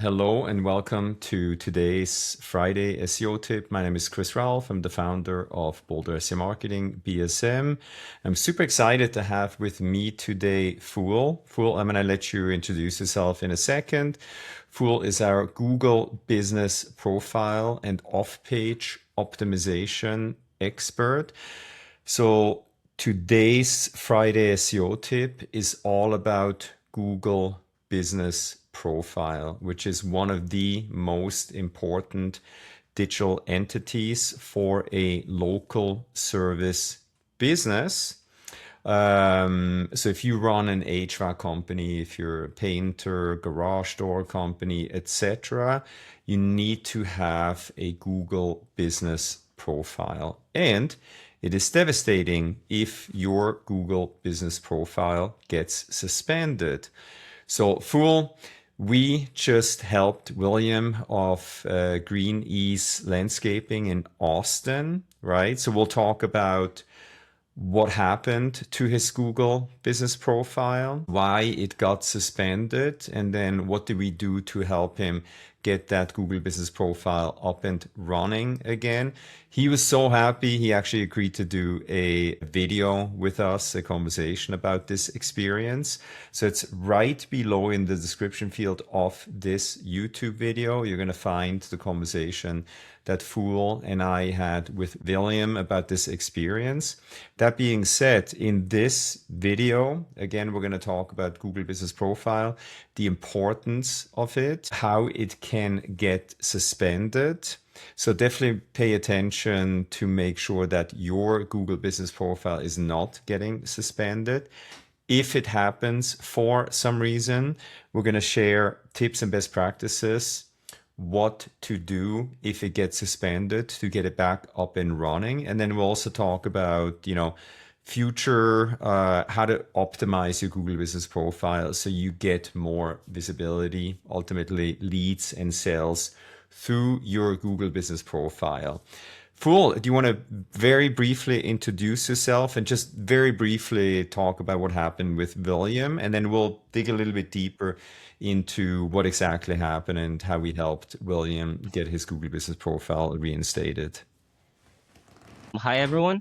Hello and welcome to today's Friday SEO Tip. My name is Chris Raulf. I'm the founder of Boulder SEO Marketing, BSM. I'm super excited to have with me today Fhul. Fhul, I'm going to let you introduce yourself in a second. Fhul is our Google business profile and off-page optimization expert. So today's Friday SEO Tip is all about Google business profile, which is one of the most important digital entities for a local service business. So if you run an HVAC company, if you're a painter, garage door company, etc., you need to have a Google business profile. And it is devastating if your Google business profile gets suspended. So, Fhul, we just helped William of Green Ease Landscaping in Austin, right? So we'll talk about what happened to his Google business profile, why it got suspended, and then what do we do to help him get that Google business profile up and running again. He was so happy. He actually agreed to do a video with us, a conversation about this experience. So it's right below in the description field of this YouTube video. You're going to find the conversation that Fhul and I had with William about this experience. That being said, in this video, again, we're going to talk about Google Business Profile, the importance of it, how it can get suspended. So definitely pay attention to make sure that your Google Business Profile is not getting suspended. If it happens for some reason, we're going to share tips and best practices, what to do if it gets suspended to get it back up and running. And then we'll also talk about, future, how to optimize your Google business profile so you get more visibility, ultimately leads and sales through your Google business profile. Fhul, do you want to very briefly introduce yourself and just very briefly talk about what happened with William? And then we'll dig a little bit deeper into what exactly happened and how we helped William get his Google business profile reinstated. Hi everyone,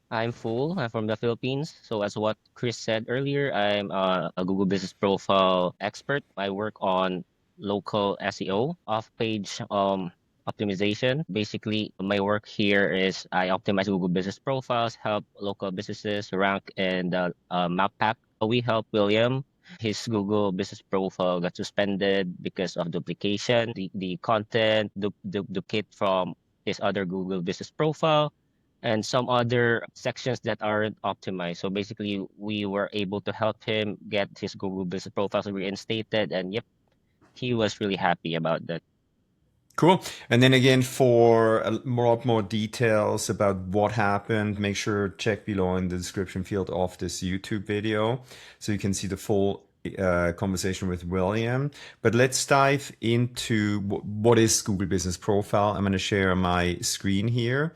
I'm Fhul. I'm from the Philippines. So as what Chris said earlier, I'm a Google Business Profile expert. I work on local SEO, off-page optimization. Basically, my work here is I optimize Google Business Profiles, help local businesses rank in the map pack. We help William. His Google Business Profile got suspended because of duplication. The content duplicate from his other Google Business Profile and some other sections that aren't optimized. So basically, we were able to help him get his Google Business Profiles reinstated. And yep, he was really happy about that. Cool. And then again, for a lot more details about what happened, make sure check below in the description field of this YouTube video so you can see the full conversation with William. But let's dive into what is Google Business Profile. I'm going to share my screen here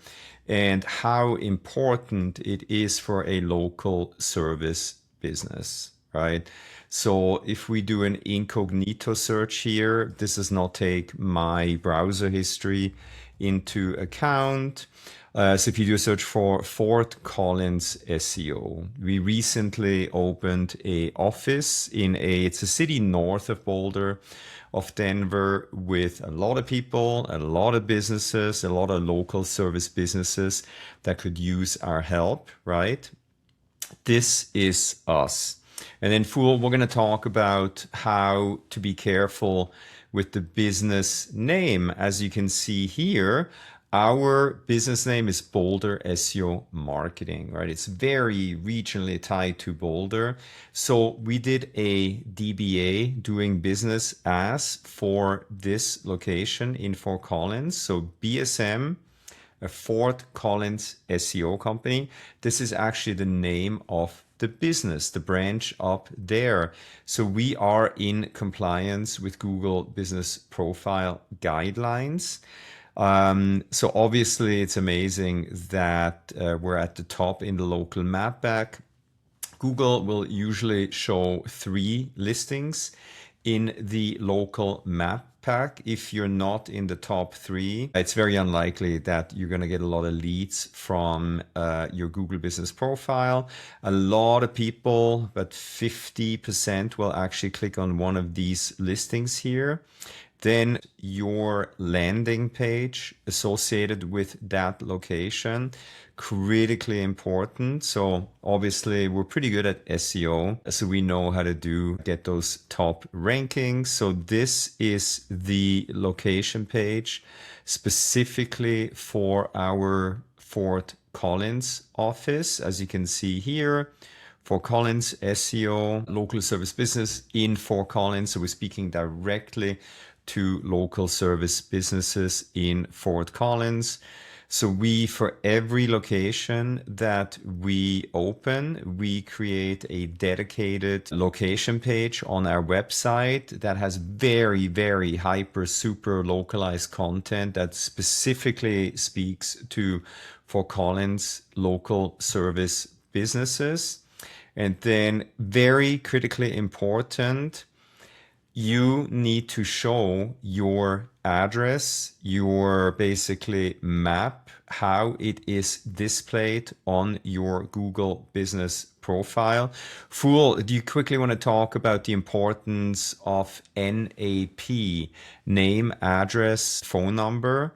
and how important it is for a local service business, right? So if we do an incognito search here, this does not take my browser history into account. So if you do a search for Fort Collins SEO, we recently opened a office it's a city north of Boulder, of Denver, with a lot of people, a lot of businesses, a lot of local service businesses that could use our help, right? This is us. And then, Fhul, we're going to talk about how to be careful with the business name. As you can see here, our business name is Boulder SEO Marketing, right? It's very regionally tied to Boulder. So we did a DBA, doing business as, for this location in Fort Collins. So BSM, a Fort Collins SEO company. This is actually the name of the business, the branch up there. So we are in compliance with Google Business Profile guidelines. So obviously it's amazing that we're at the top in the local map pack. Google will usually show 3 listings in the local map pack. If you're not in the top 3, it's very unlikely that you're going to get a lot of leads from your Google business profile. A lot of people, but 50% will actually click on one of these listings here. Then your landing page associated with that location, critically important. So obviously we're pretty good at SEO, so we know how to get those top rankings. So this is the location page specifically for our Fort Collins office. As you can see here, Fort Collins SEO, local service business in Fort Collins. So we're speaking directly to local service businesses in Fort Collins. So we, for every location that we open, we create a dedicated location page on our website that has very, very hyper, super localized content that specifically speaks to Fort Collins local service businesses. And then very critically important, you need to show your address, your basically map, how it is displayed on your Google business profile. Fhul, do you quickly want to talk about the importance of NAP, name, address, phone number?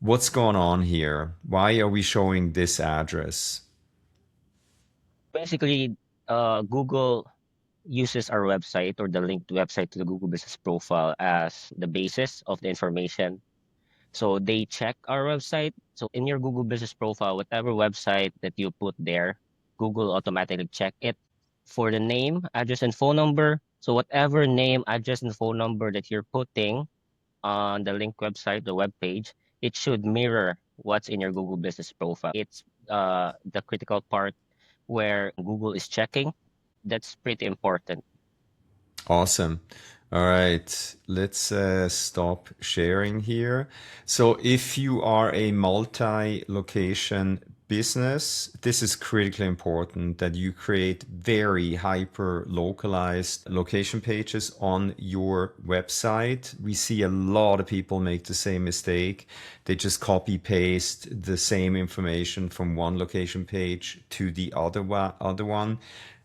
What's going on here? Why are we showing this address? Basically, Google uses our website or the linked website to the Google business profile as the basis of the information. So they check our website. So in your Google business profile, whatever website that you put there, Google automatically check it for the name, address, and phone number. So whatever name, address, and phone number that you're putting on the link website, the web page, it should mirror what's in your Google business profile. It's the critical part where Google is checking. That's pretty important. Awesome. All right, let's stop sharing here. So if you are a multi-location business, this is critically important that you create very hyper localized location pages on your website. We see a lot of people make the same mistake. They just copy paste the same information from one location page to the other one.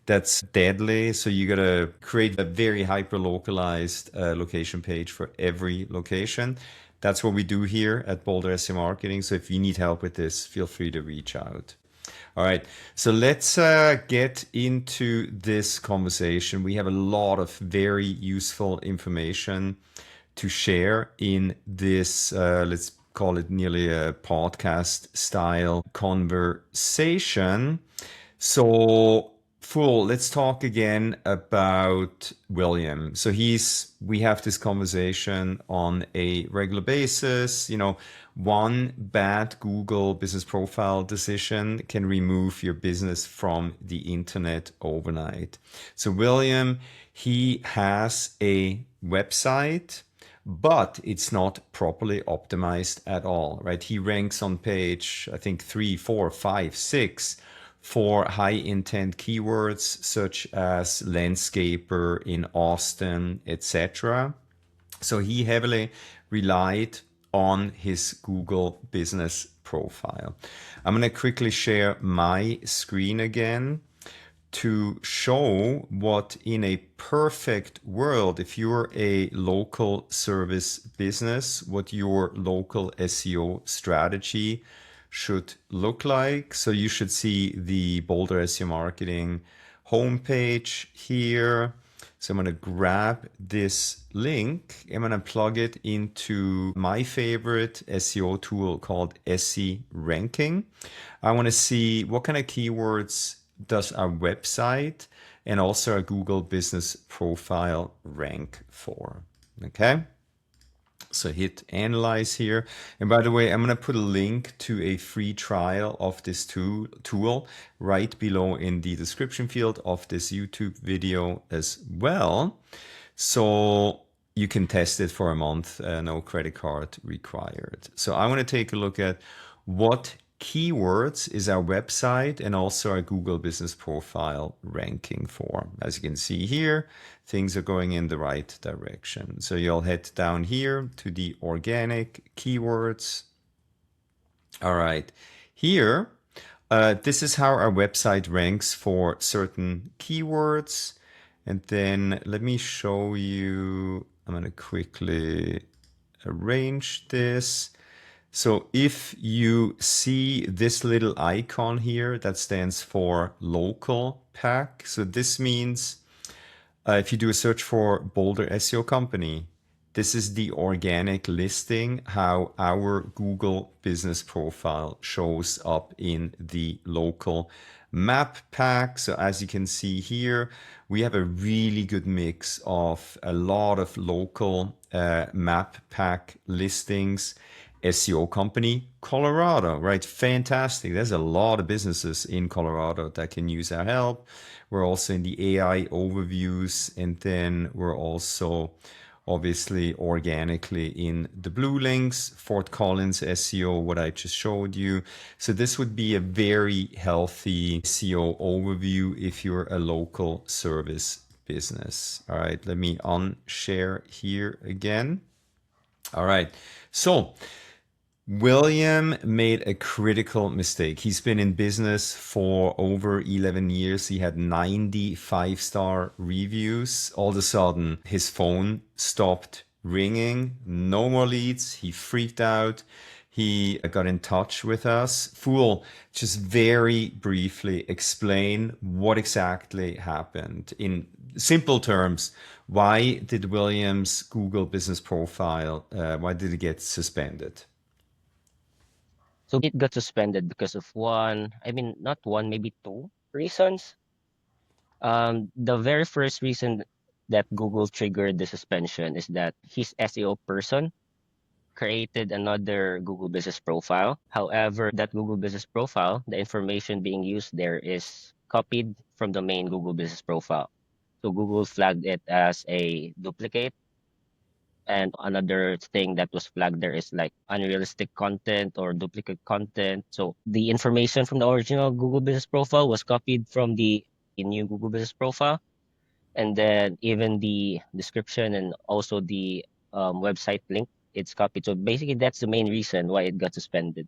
That's deadly. So you got to create a very hyper localized location page for every location. That's what we do here at Boulder SEO Marketing. So if you need help with this, feel free to reach out. All right, so let's get into this conversation. We have a lot of very useful information to share in this, let's call it nearly a podcast style conversation. So Fhul, let's talk again about William. So we have this conversation on a regular basis. You know, one bad Google business profile decision can remove your business from the internet overnight. So William, he has a website, but it's not properly optimized at all, right? He ranks on page, I think 3, 4, 5, 6 for high intent keywords such as landscaper in Austin, etc. So he heavily relied on his Google business profile. I'm going to quickly share my screen again to show what in a perfect world, if you're a local service business, what your local SEO strategy should look like. So you should see the Boulder SEO Marketing homepage here. So I'm going to grab this link. I'm going to plug it into my favorite SEO tool called SE Ranking. I want to see what kind of keywords does our website and also our Google business profile rank for. Okay. So hit analyze here. And by the way, I'm going to put a link to a free trial of this tool right below in the description field of this YouTube video as well. So you can test it for a month, no credit card required. So I want to take a look at what Keywords is our website and also our Google Business Profile ranking form. As you can see here, things are going in the right direction. So you'll head down here to the organic keywords. All right, here, this is how our website ranks for certain keywords. And then let me show you, I'm going to quickly arrange this. So if you see this little icon here, that stands for local pack. So this means if you do a search for Boulder SEO Company, this is the organic listing, how our Google business profile shows up in the local map pack. So as you can see here, we have a really good mix of a lot of local map pack listings. SEO company, Colorado, right? Fantastic. There's a lot of businesses in Colorado that can use our help. We're also in the AI overviews, and then we're also obviously organically in the blue links, Fort Collins SEO, what I just showed you. So this would be a very healthy SEO overview if you're a local service business. All right, let me unshare here again. All right, so William made a critical mistake. He's been in business for over 11 years. He had 95-star reviews. All of a sudden, his phone stopped ringing. No more leads. He freaked out. He got in touch with us. Fhul, just very briefly explain what exactly happened. In simple terms, why did William's Google business profile, why did it get suspended? So it got suspended because of one, I mean, not one, maybe two reasons. The very first reason that Google triggered the suspension is that his SEO person created another Google Business Profile. However, that Google Business Profile, the information being used there is copied from the main Google Business Profile. So Google flagged it as a duplicate. And another thing that was flagged there is like unrealistic content or duplicate content. So the information from the original Google Business Profile was copied from the new Google Business Profile. And then even the description and also the website link, it's copied. So basically, that's the main reason why it got suspended.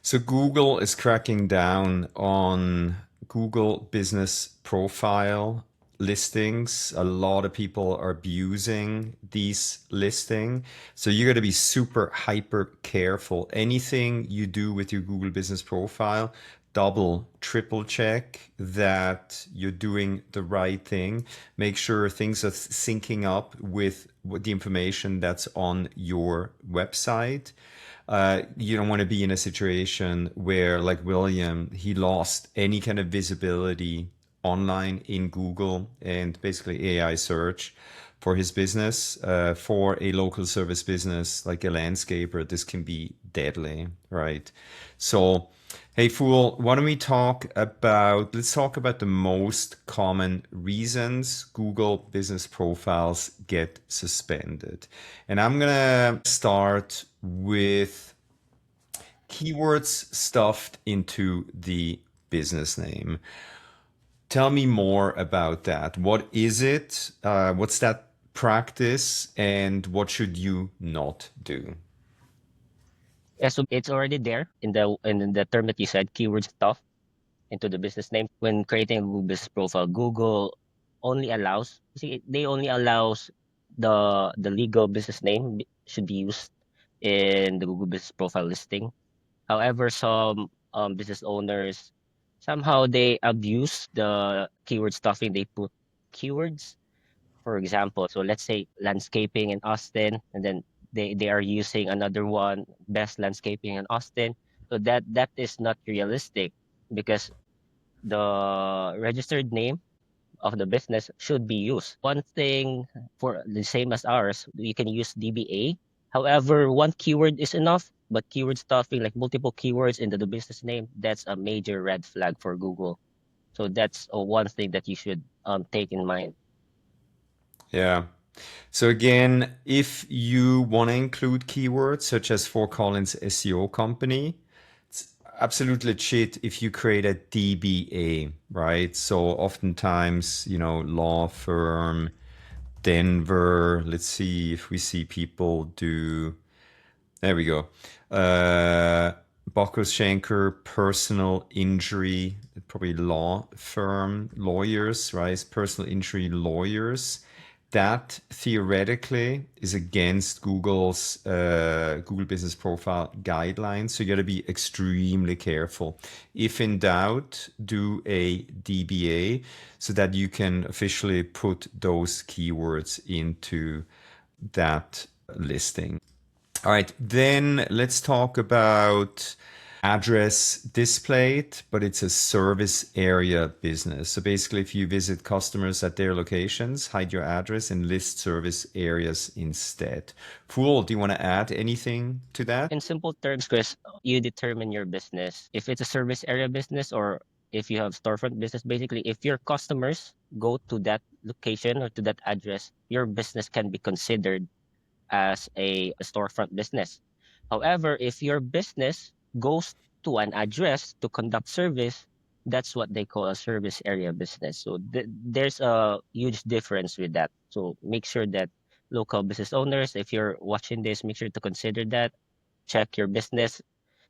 So Google is cracking down on Google business profile listings. A lot of people are abusing these listing. So you got to be super hyper careful. Anything you do with your Google business profile, double, triple check that you're doing the right thing. Make sure things are syncing up with the information that's on your website. You don't want to be in a situation where, like William, he lost any kind of visibility online in Google and basically AI search for his business. For a local service business like a landscaper, this can be deadly, right? So, hey, Fhul, why don't we let's talk about the most common reasons Google business profiles get suspended. And I'm going to start with keywords stuffed into the business name. Tell me more about that. What is it? What's that practice? And what should you not do? Yeah, so it's already there in the term that you said, keyword stuff into the business name. When creating a Google Business Profile, Google only allows, they only allows the legal business name should be used in the Google Business Profile listing. However, some business owners somehow they abuse the keyword stuffing. They put keywords, for example. So let's say landscaping in Austin, and then they are using another one, best landscaping in Austin. So that is not realistic because the registered name of the business should be used. One thing for the same as ours, you can use DBA. However, one keyword is enough, but keyword stuffing, like multiple keywords into the business name, that's a major red flag for Google. So that's one thing that you should take in mind. Yeah. So again, if you want to include keywords such as for Collins SEO company, absolutely legit if you create a DBA, right? So oftentimes, law firm, Denver. Let's see if we see people do. There we go. Uh, Bockus Schenker, personal injury, probably law firm lawyers, right? Personal injury lawyers. That theoretically is against Google's Google Business Profile guidelines. So you got to be extremely careful. If in doubt, do a DBA so that you can officially put those keywords into that listing. All right, then let's talk about address displayed, but it's a service area business. So basically, if you visit customers at their locations, hide your address and list service areas instead. Fool, do you want to add anything to that? In simple terms, Chris, you determine your business. If it's a service area business or if you have storefront business, basically, if your customers go to that location or to that address, your business can be considered as a storefront business. However, if your business goes to an address to conduct service, that's what they call a service area business. So there's a huge difference with that. So make sure that local business owners, if you're watching this, make sure to consider that. Check your business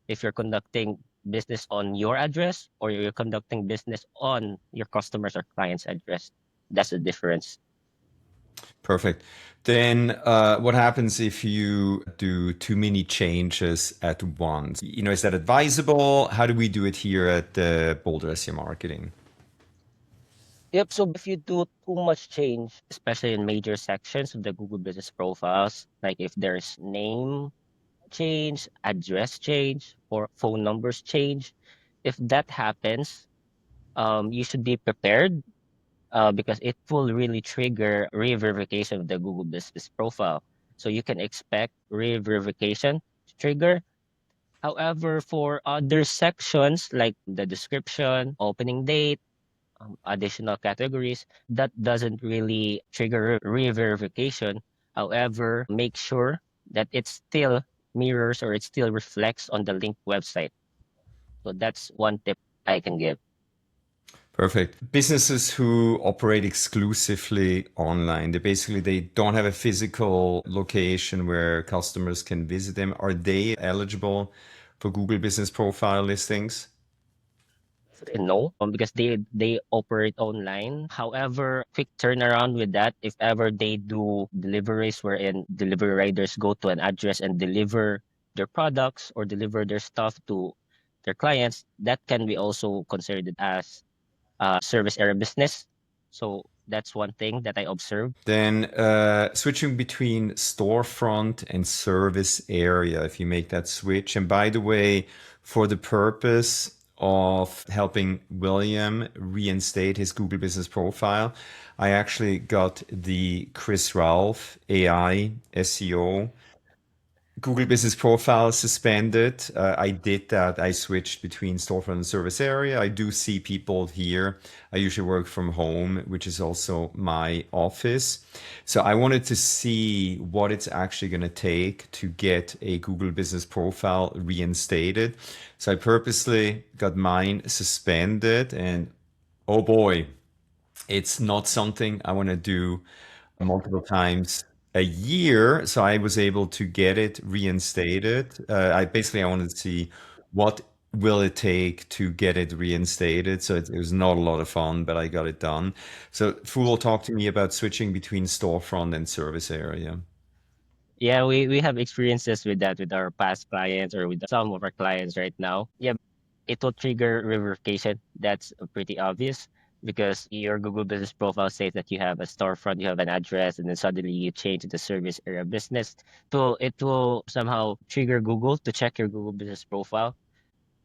if you're conducting business on your address or you're conducting business on your customers or clients' address. That's the difference. Perfect. Then what happens if you do too many changes at once? Is that advisable? How do we do it here at Boulder SEO Marketing? Yep. So if you do too much change, especially in major sections of the Google Business Profiles, like if there's name change, address change, or phone numbers change, if that happens, you should be prepared because it will really trigger re-verification of the Google Business Profile. So you can expect re-verification to trigger. However, for other sections like the description, opening date, additional categories, that doesn't really trigger re-verification. However, make sure that it still mirrors or it still reflects on the linked website. So that's one tip I can give. Perfect. Businesses who operate exclusively online, they don't have a physical location where customers can visit them. Are they eligible for Google Business Profile listings? No, because they operate online. However, quick turnaround with that. If ever they do deliveries wherein delivery riders go to an address and deliver their products or deliver their stuff to their clients, that can be also considered as service area business. So that's one thing that I observed. Then switching between storefront and service area, if you make that switch. And by the way, for the purpose of helping William reinstate his Google Business Profile, I actually got the Chris Raulf AI SEO Google Business Profile suspended. I did that. I switched between storefront and service area. I do see people here. I usually work from home, which is also my office. So I wanted to see what it's actually going to take to get a Google Business Profile reinstated. So I purposely got mine suspended, and oh boy, it's not something I want to do multiple times a year. So I was able to get it reinstated. I wanted to see what will it take to get it reinstated. So it was not a lot of fun, but I got it done. So Fool, talk to me about switching between storefront and service area. Yeah, we have experiences with that with our past clients or with some of our clients right now. Yeah, it will trigger revocation. That's pretty obvious because your Google Business Profile says that you have a storefront, you have an address, and then suddenly you change to the service area business. So it will somehow trigger Google to check your Google Business Profile.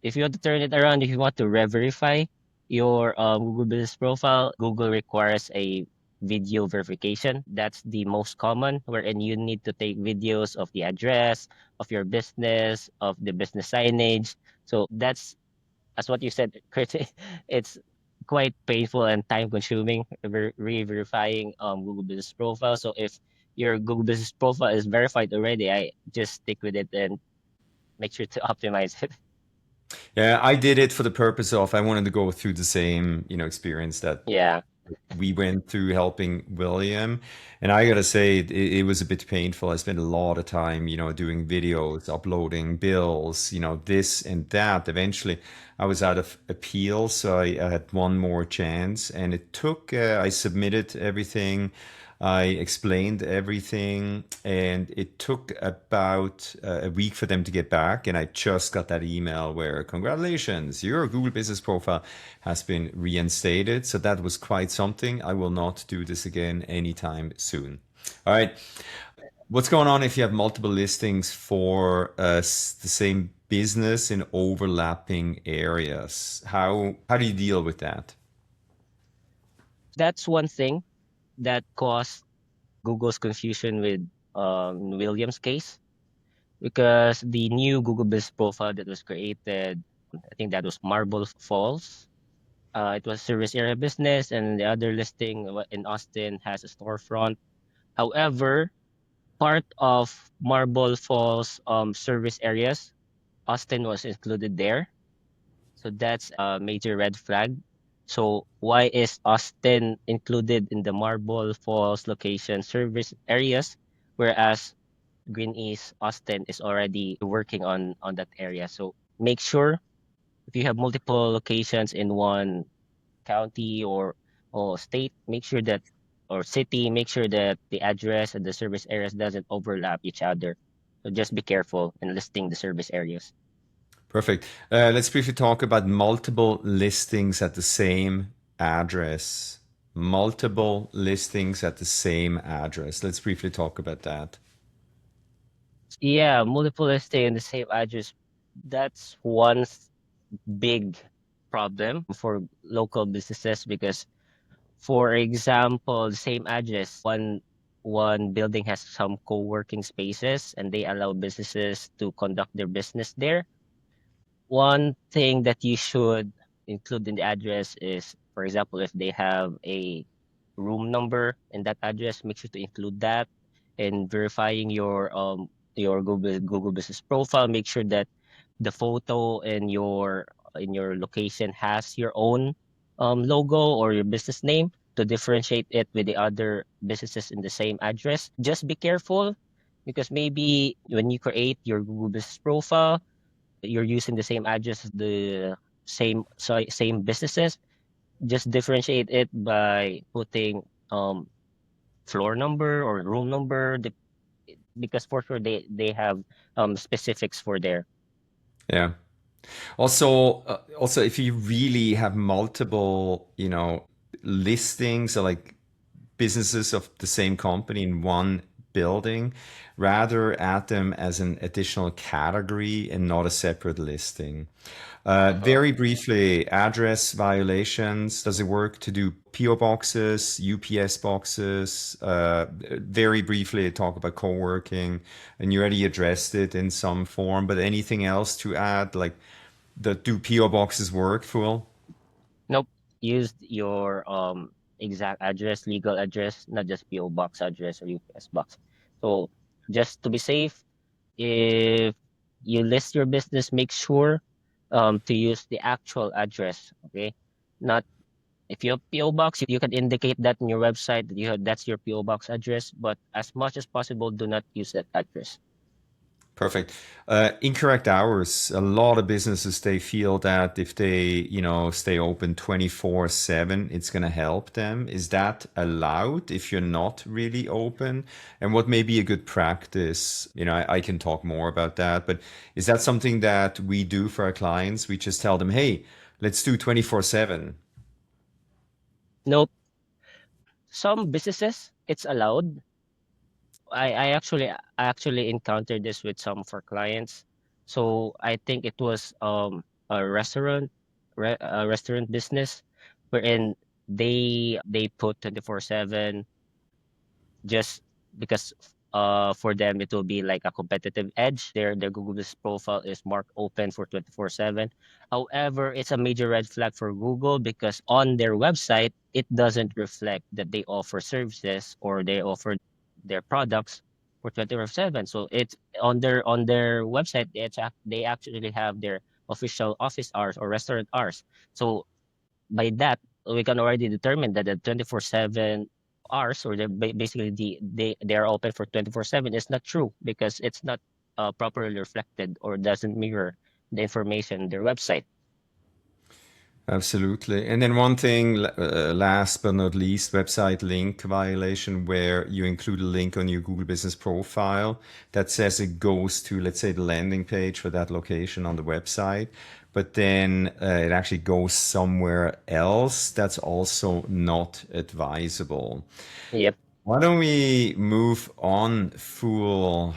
If you want to turn it around, if you want to re-verify your Google Business Profile, Google requires a video verification. That's the most common, wherein you need to take videos of the address, of your business, of the business signage. So that's, as what you said, Chris, it's quite painful and time consuming re-verifying Google Business Profile. So if your Google Business Profile is verified already, I just stick with it and make sure to optimize it. Yeah, I did it for the purpose of I wanted to go through the same, experience that Yeah, we went through helping William. And I gotta say, it was a bit painful. I spent a lot of time, doing videos, uploading bills, this and that. Eventually, I was out of appeal, so I had one more chance. And it took, I submitted everything. I explained everything, and it took about a week for them to get back. And I just got that email where, congratulations, your Google Business Profile has been reinstated. So that was quite something. I will not do this again anytime soon. All right. What's going on if you have multiple listings for the same business in overlapping areas? How do you deal with that? that's one thing that caused Google's confusion with William's case, because the new Google Business Profile that was created, I think that was Marble Falls. It was service area business, and the other listing in Austin has a storefront. However, part of Marble Falls service areas, Austin was included there. So that's a major red flag. So why is Austin included in the Marble Falls location service areas, whereas Green East Austin is already working on that area? So make sure if you have multiple locations in one county or state, make sure that or city, make sure that the address and the service areas doesn't overlap each other. So just be careful in listing the service areas. Perfect. Let's briefly talk about multiple listings at the same address. Multiple listings at the same address. Let's briefly talk about that. Yeah, multiple listing in the same address. That's one big problem for local businesses because, for example, the same address, one building has some co-working spaces and they allow businesses to conduct their business there. One thing that you should include in the address is, for example, if they have a room number in that address, make sure to include that. And verifying your Google Business Profile, make sure that the photo in your location has your own logo or your business name to differentiate it with the other businesses in the same address. Just be careful because maybe when you create your Google Business Profile, you're using the same address as the same businesses. Just differentiate it by putting floor number or room number, because for sure they have specifics for there. Yeah. Also, if you really have multiple, listings or like businesses of the same company in one building, rather add them as an additional category and not a separate listing. Uh-huh. Very briefly, address violations. Does it work to do PO boxes, UPS boxes? Very briefly, talk about co-working, and you already addressed it in some form. But anything else to add, like the do PO boxes work, Fool? Nope. Use your exact address, legal address, not just PO box address or UPS box. So just to be safe, if you list your business, make sure to use the actual address. Okay, not if you have PO box, you can indicate that in your website that that's your PO box address. But as much as possible, do not use that address. Perfect. Incorrect hours. A lot of businesses, they feel that if they, stay open 24/7, it's going to help them. Is that allowed if you're not really open? And what may be a good practice? I can talk more about that, but is that something that we do for our clients? We just tell them, hey, let's do 24/7. Nope. Some businesses it's allowed. I actually encountered this with some of our clients. So I think it was a restaurant business wherein they put 24/7 just because for them it will be like a competitive edge. Their Google Business Profile is marked open for 24/7. However, it's a major red flag for Google because on their website it doesn't reflect that they offer services or they offer their products for 24/7. So it's on their website, they actually have their official office hours or restaurant hours. So by that, we can already determine that the 24/7 hours, or basically they are open for 24/7, is not true, because it's not properly reflected or doesn't mirror the information in their website. Absolutely. And then one thing, last but not least, website link violation, where you include a link on your Google Business Profile that says it goes to, let's say, the landing page for that location on the website, but then it actually goes somewhere else. That's also not advisable. Yep. Why don't we move on, Fool?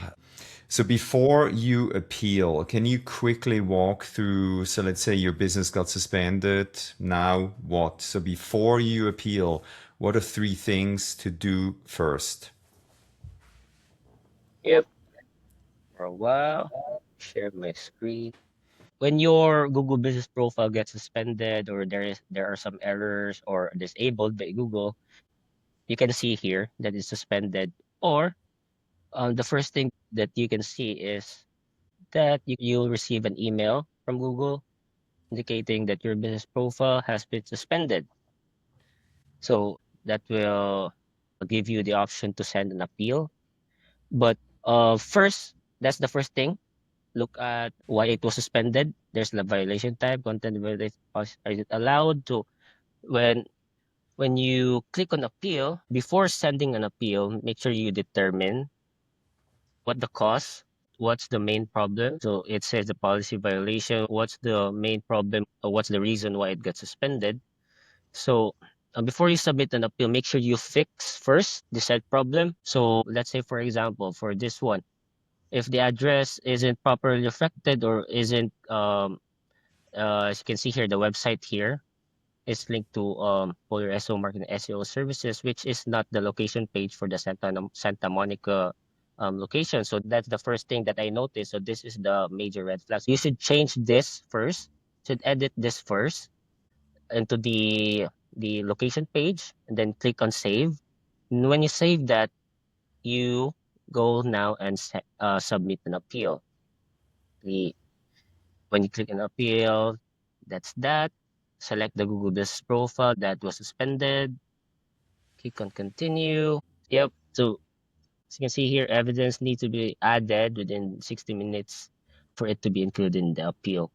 So before you appeal, can you quickly walk through? So let's say your business got suspended. Now what? So before you appeal, what are three things to do first? Yep. For a while, share my screen. When your Google Business Profile gets suspended, or there are some errors or disabled by Google, you can see here that it's suspended. Or the first thing that you can see is that you'll receive an email from Google indicating that your business profile has been suspended. So that will give you the option to send an appeal. But first, that's the first thing. Look at why it was suspended. There's the violation type, content violation. Is it allowed to, when you click on appeal, before sending an appeal, make sure you determine what the cause, what's the main problem. So it says the policy violation, what's the main problem, or what's the reason why it got suspended. So before you submit an appeal, make sure you fix first the said problem. So let's say, for example, for this one, if the address isn't properly reflected or isn't, as you can see here, the website here is linked to Boulder SEO Marketing SEO services, which is not the location page for the Santa Monica location. So that's the first thing that I noticed. So this is the major red flag. You should change this first. Should edit this first into the location page, and then click on save. And when you save that, you go now and submit an appeal. The When you click on appeal, that's that. Select the Google Business Profile that was suspended. Click on continue. Yep. So as you can see here, evidence needs to be added within 60 minutes for it to be included in the appeal.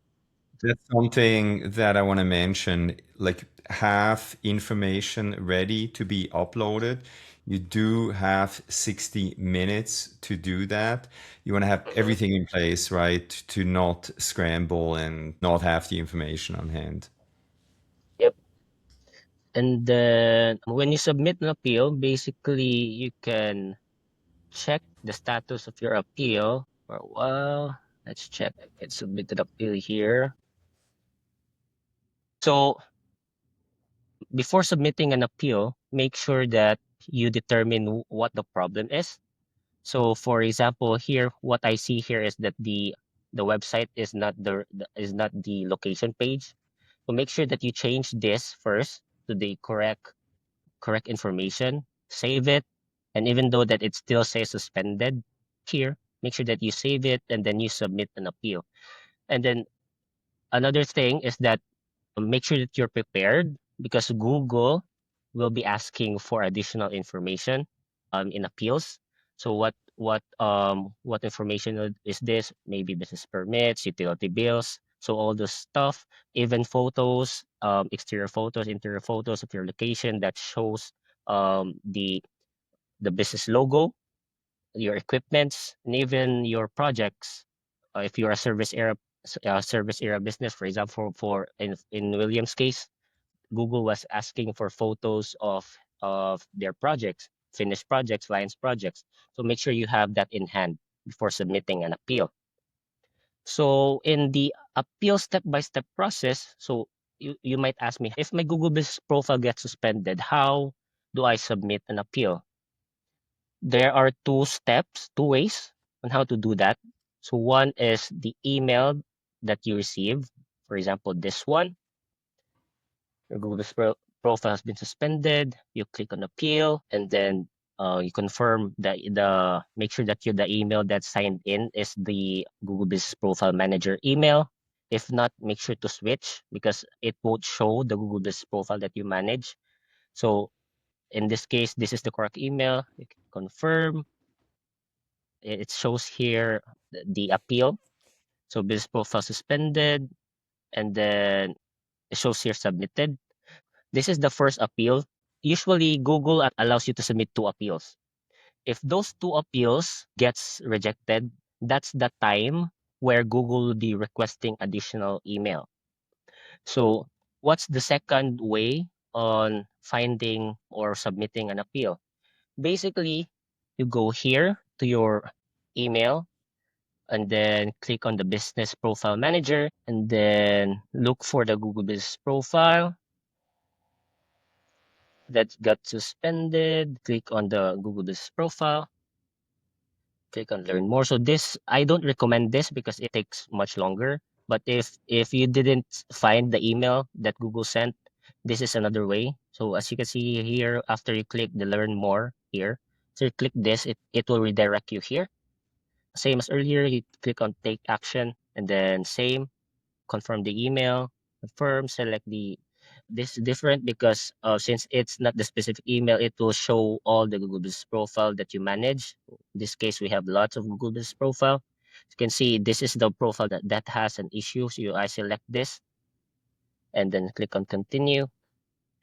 That's something that I want to mention. Like, have information ready to be uploaded. You do have 60 minutes to do that. You want to have Mhm. everything in place, right? To not scramble and not have the information on hand. Yep. And then when you submit an appeal, basically you can check the status of your appeal for a while. Let's check. It's submitted appeal here. So before submitting an appeal, make sure that you determine what the problem is. So for example, here, what I see here is that the website is not is not the location page. So make sure that you change this first to the correct information, save it, and even though that it still says suspended here, make sure that you save it and then you submit an appeal. And then another thing is that make sure that you're prepared, because Google will be asking for additional information in appeals. So what information is this? Maybe business permits, utility bills, so all this stuff, even photos, exterior photos, interior photos of your location that shows the business logo, your equipments, and even your projects. If you're a service area business, for example, for in William's case, Google was asking for photos of their projects, finished projects, clients' projects. So make sure you have that in hand before submitting an appeal. So in the appeal step-by-step process, so you might ask me, if my Google Business Profile gets suspended, how do I submit an appeal? There are two steps, two ways on how to do that. So one is the email that you receive. For example, this one, your Google profile has been suspended. You click on appeal, and then you confirm that make sure that the email that's signed in is the Google Business Profile Manager email. If not, make sure to switch because it won't show the Google Business Profile that you manage. So in this case, this is the correct email. You can confirm. It shows here the appeal. So business profile suspended, and then it shows here submitted. This is the first appeal. Usually Google allows you to submit 2 appeals. If those 2 appeals gets rejected, that's the time where Google will be requesting additional email. So what's the second way on finding or submitting an appeal? Basically, you go here to your email and then click on the business profile manager and then look for the Google Business Profile that got suspended. Click on the Google Business Profile. Click on learn more. So this, I don't recommend this because it takes much longer. But if you didn't find the email that Google sent, this is another way. So as you can see here, after you click the learn more here, so you click this, it will redirect you here. Same as earlier, you click on take action and then same, confirm the email, confirm, select the this is different because since it's not the specific email, it will show all the Google Business Profile that you manage. In this case, we have lots of Google Business Profile. You can see this is the profile that has an issue. So I select this and then click on continue.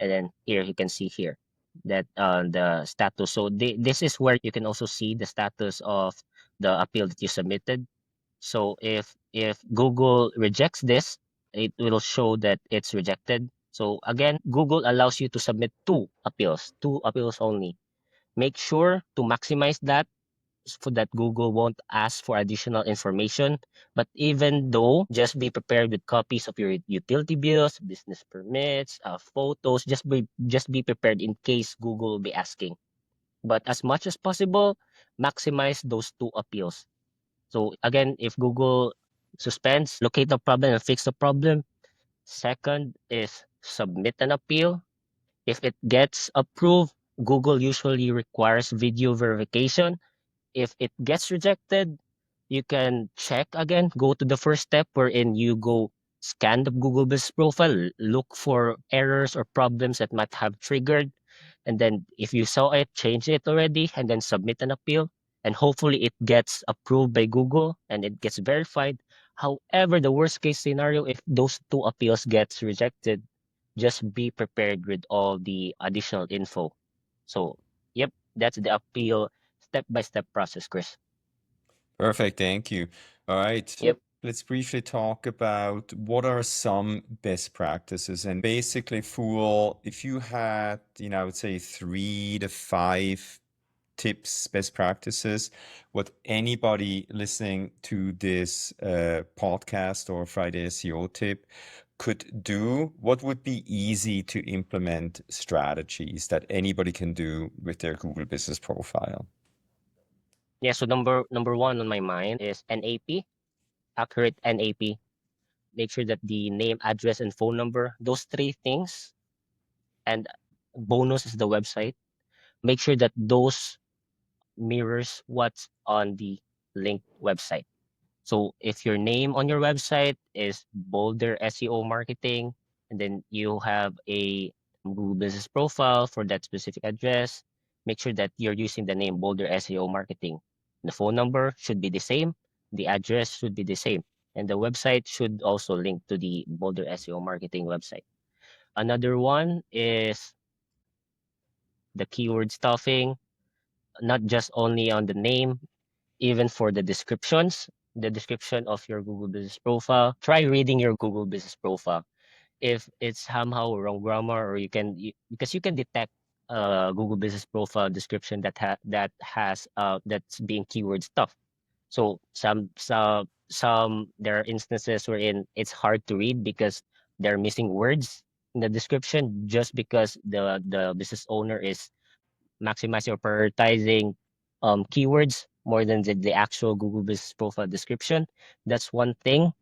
And then here you can see here that the status. So this is where you can also see the status of the appeal that you submitted. So if Google rejects this, it will show that it's rejected. So again, Google allows you to submit 2 appeals, 2 appeals only. Make sure to maximize that so that Google won't ask for additional information. But even though, just be prepared with copies of your utility bills, business permits, photos. Just be prepared in case Google will be asking. But as much as possible, maximize those 2 appeals. So again, if Google suspends, locate the problem and fix the problem. Second is submit an appeal. If it gets approved, Google usually requires video verification. If it gets rejected, you can check again, go to the first step wherein you go scan the Google Business Profile, look for errors or problems that might have triggered. And then if you saw it, change it already, and then submit an appeal. And hopefully it gets approved by Google and it gets verified. However, the worst case scenario, if those 2 appeals gets rejected, just be prepared with all the additional info. So, yep, that's the appeal step-by-step process, Chris. Perfect, thank you. All right, Yep. let's briefly talk about what are some best practices. And basically, Fool, if you had, I would say 3 to 5 tips, best practices, what anybody listening to this podcast or Friday SEO tip could do, what would be easy to implement strategies that anybody can do with their Google Business Profile? Yeah, so number one on my mind is NAP, accurate NAP. Make sure that the name, address, and phone number, those 3 things, and bonus is the website. Make sure that those mirrors what's on the linked website. So if your name on your website is Boulder SEO Marketing, and then you have a Google Business Profile for that specific address, make sure that you're using the name Boulder SEO Marketing. The phone number should be the same, the address should be the same, and the website should also link to the Boulder SEO Marketing website. Another one is the keyword stuffing, not just only on the name, even for the descriptions, the description of your Google Business Profile. Try reading your Google Business Profile. If it's somehow wrong grammar, or because you can detect Google Business Profile description that has that's being keyword stuff. So some there are instances wherein it's hard to read because they're missing words in the description just because the business owner is maximizing or prioritizing keywords more than the actual Google Business Profile description. That's one thing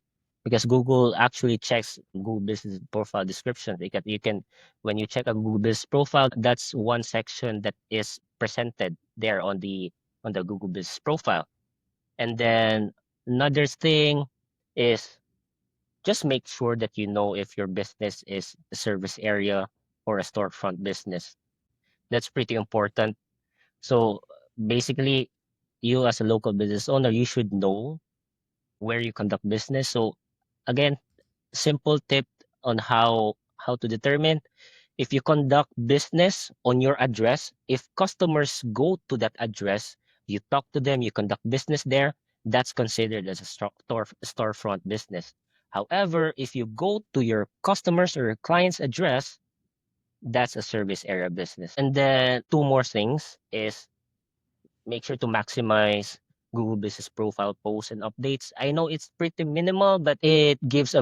because Google actually checks Google Business Profile description. You can when you check a Google Business Profile, that's one section that is presented there on the Google Business Profile. And then another thing is just make sure that you know if your business is a service area or a storefront business. That's pretty important. So basically, you as a local business owner, you should know where you conduct business. So again, simple tip on how to determine if you conduct business on your address. If customers go to that address, you talk to them, you conduct business there, that's considered as a storefront business. However, if you go to your customers or your client's address, that's a service area business. And then two more things is make sure to maximize Google Business Profile posts and updates. I know it's pretty minimal, but it gives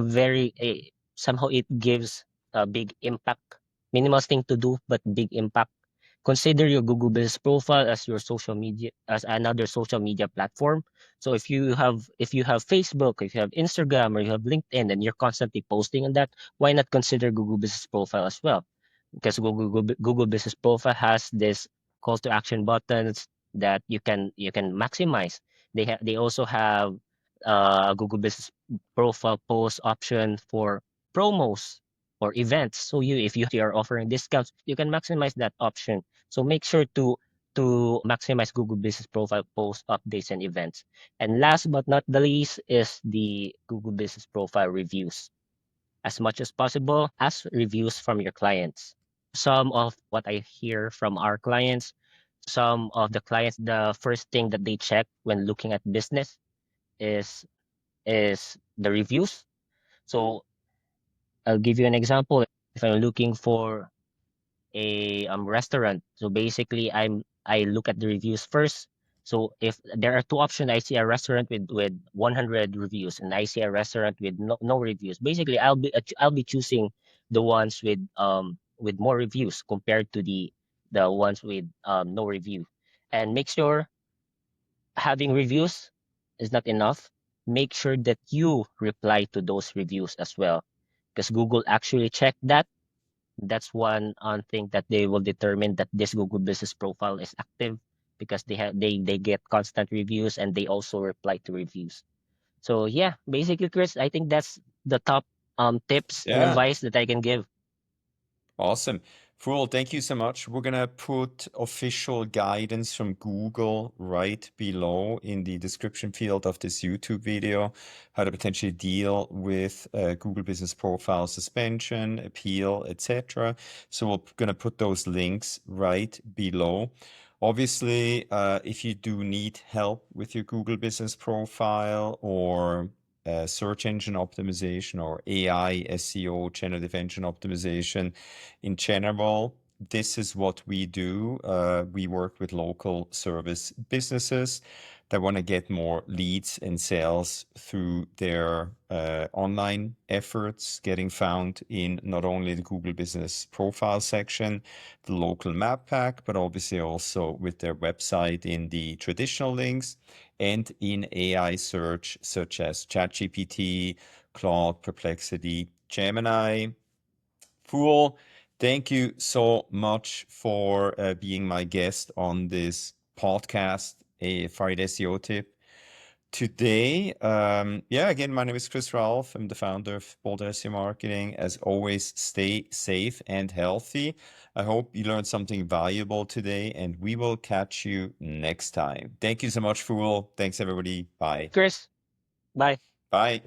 somehow it gives a big impact. Minimal thing to do, but big impact. Consider your Google Business Profile as your social media, as another social media platform. So if you have Facebook, if you have Instagram, or you have LinkedIn, and you're constantly posting on that, why not consider Google Business Profile as well? Because Google Business Profile has this call to action buttons that you can maximize. They also have Google Business Profile post option for promos or events. So if you are offering discounts, you can maximize that option. So make sure to maximize Google Business Profile post updates and events. And last but not the least is the Google Business Profile reviews. As much as possible, ask reviews from your clients. Some of what I hear from our clients, some of the clients, the first thing that they check when looking at business is is the reviews. So I'll give you an example. If I'm looking for a restaurant, so basically I look at the reviews first. So if there are two options, I see a restaurant with 100 reviews, and I see a restaurant with no reviews. Basically, I'll be choosing the ones with more reviews compared to the ones with no review. And make sure having reviews is not enough. Make sure that you reply to those reviews as well, because Google actually check that. That's one thing that they will determine that this Google Business Profile is active, because they get constant reviews, and they also reply to reviews. So yeah, basically, Chris, I think that's the top tips and Yeah. advice that I can give. Awesome. Fhul, thank you so much. We're going to put official guidance from Google right below in the description field of this YouTube video, how to potentially deal with Google Business Profile suspension, appeal, etc. So we're going to put those links right below. Obviously, if you do need help with your Google Business Profile or search engine optimization or AI, SEO, generative engine optimization, in general, this is what we do. We work with local service businesses that want to get more leads and sales through their online efforts, getting found in not only the Google Business Profile section, the local map pack, but obviously also with their website in the traditional links and in AI search such as ChatGPT, Claude, Perplexity, Gemini. Fhul, thank you so much for being my guest on this podcast, a Friday SEO Tip. Today, again, my name is Chris Raulf. I'm the founder of Boulder SEO Marketing. As always, stay safe and healthy. I hope you learned something valuable today, and we will catch you next time. Thank you so much, Fhul. Thanks, everybody. Bye. Chris, bye. Bye.